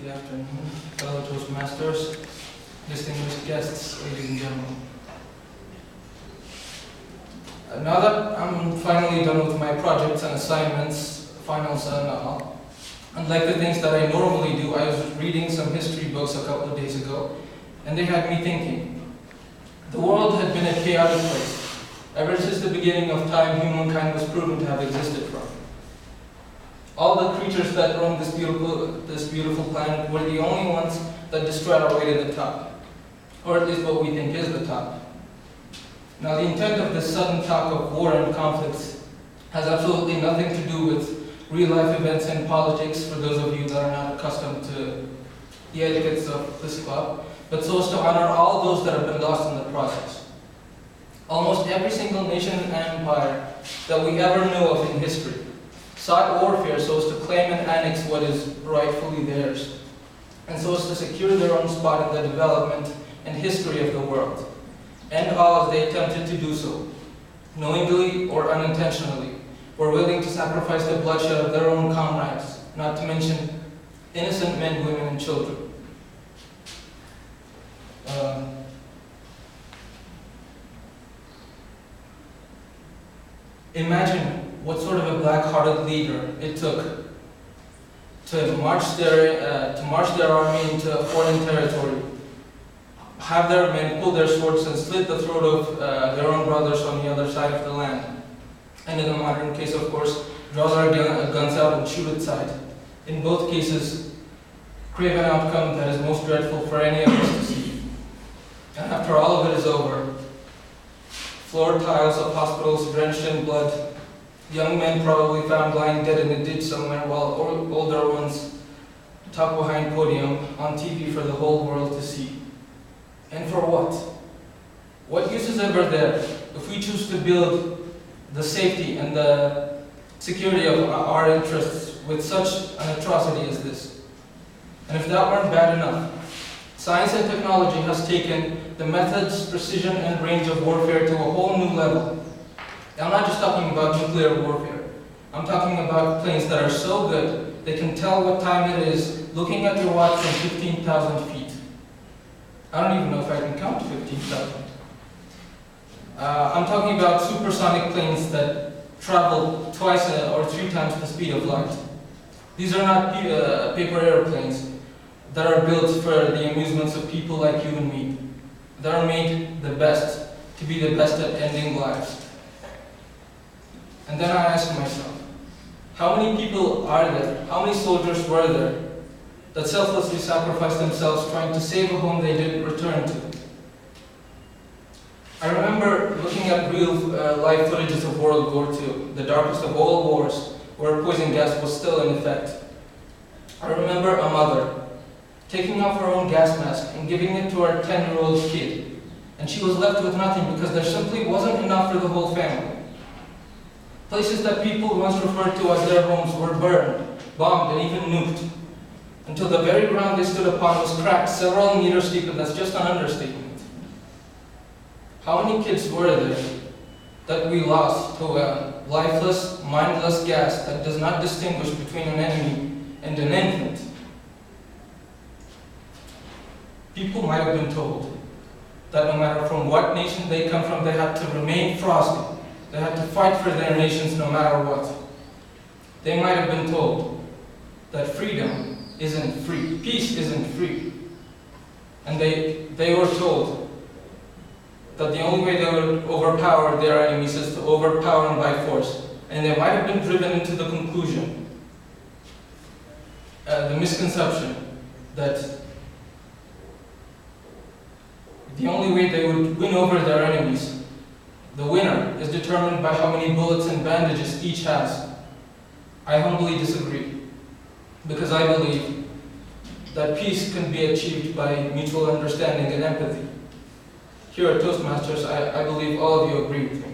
Good afternoon, fellow Toastmasters, distinguished guests, ladies and gentlemen. Now that I'm finally done with my projects and assignments, finals and all, unlike the things that I normally do, I was reading some history books a couple of days ago, and they had me thinking. The world had been a chaotic place. Ever since the beginning of time, humankind was proven to have existed from. All the creatures that roam this beautiful planet were the only ones that destroyed our way to the top, or at least what we think is the top. Now, the intent of this sudden talk of war and conflicts has absolutely nothing to do with real-life events and politics, for those of you that are not accustomed to the etiquettes of this club, but so as to honor all those that have been lost in the process. Almost every single nation and empire that we ever knew of in history sought warfare so as to claim and annex what is rightfully theirs, and so as to secure their own spot in the development and history of the world. And all as they attempted to do so, knowingly or unintentionally, were willing to sacrifice the bloodshed of their own comrades, not to mention innocent men, women, and children. Imagine what sort of a black-hearted leader it took to march their army into foreign territory, have their men pull their swords and slit the throat of their own brothers on the other side of the land. And in the modern case, of course, draw their guns out and shoot at sight. In both cases, crave an outcome that is most dreadful for any of us to see. And after all of it is over, floor tiles of hospitals drenched in blood, young men probably found lying dead in a ditch somewhere, while older ones tucked behind podium on TV for the whole world to see. And for what? What use is ever there if we choose to build the safety and the security of our interests with such an atrocity as this? And if that weren't bad enough, science and technology has taken the methods, precision, and range of warfare to a whole new level. I'm not just talking about nuclear warfare. I'm talking about planes that are so good they can tell what time it is looking at your watch from 15,000 feet. I don't even know if I can count to 15,000. I'm talking about supersonic planes that travel twice or 3 times the speed of light. These are not paper airplanes that are built for the amusements of people like you and me. They are made the best to be the best at ending lives. And then I ask myself, how many people are there, how many soldiers were there that selflessly sacrificed themselves trying to save a home they didn't return to? I remember looking at real life footages of World War II, the darkest of all wars, where poison gas was still in effect. I remember a mother taking off her own gas mask and giving it to her 10-year-old kid, and she was left with nothing because there simply wasn't enough for the whole family. Places that people once referred to as their homes were burned, bombed, and even nuked, until the very ground they stood upon was cracked several meters deep, and that's just an understatement. How many kids were there that we lost to a lifeless, mindless gas that does not distinguish between an enemy and an infant? People might have been told that no matter from what nation they come from, they had to remain frosty. They had to fight for their nations no matter what. They might have been told that freedom isn't free, peace isn't free. And they were told that the only way they would overpower their enemies is to overpower them by force. And they might have been driven into the conclusion, the misconception, that the only way they would win over their enemies, the winner, is determined by how many bullets and bandages each has. I humbly disagree, because I believe that peace can be achieved by mutual understanding and empathy. Here at Toastmasters, I believe all of you agree with me.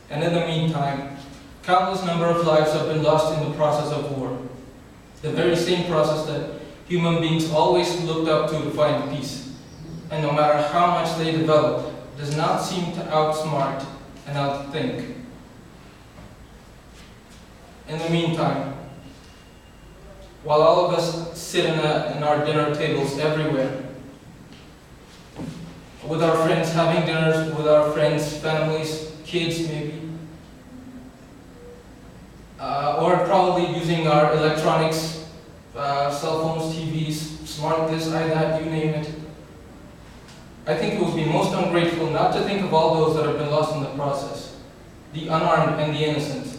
And in the meantime, countless number of lives have been lost in the process of war. The very same process that human beings always looked up to find peace. And no matter how much they develop, does not seem to outsmart and outthink. In the meantime, while all of us sit in our dinner tables everywhere, with our friends, having dinners with our friends, families, kids maybe, or probably using our electronics, cell phones, TVs, smart this, that, you name it. I think it would be most ungrateful not to think of all those that have been lost in the process, the unarmed and the innocent,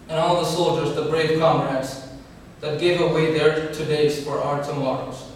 and all the soldiers, the brave comrades that gave away their todays for our tomorrows.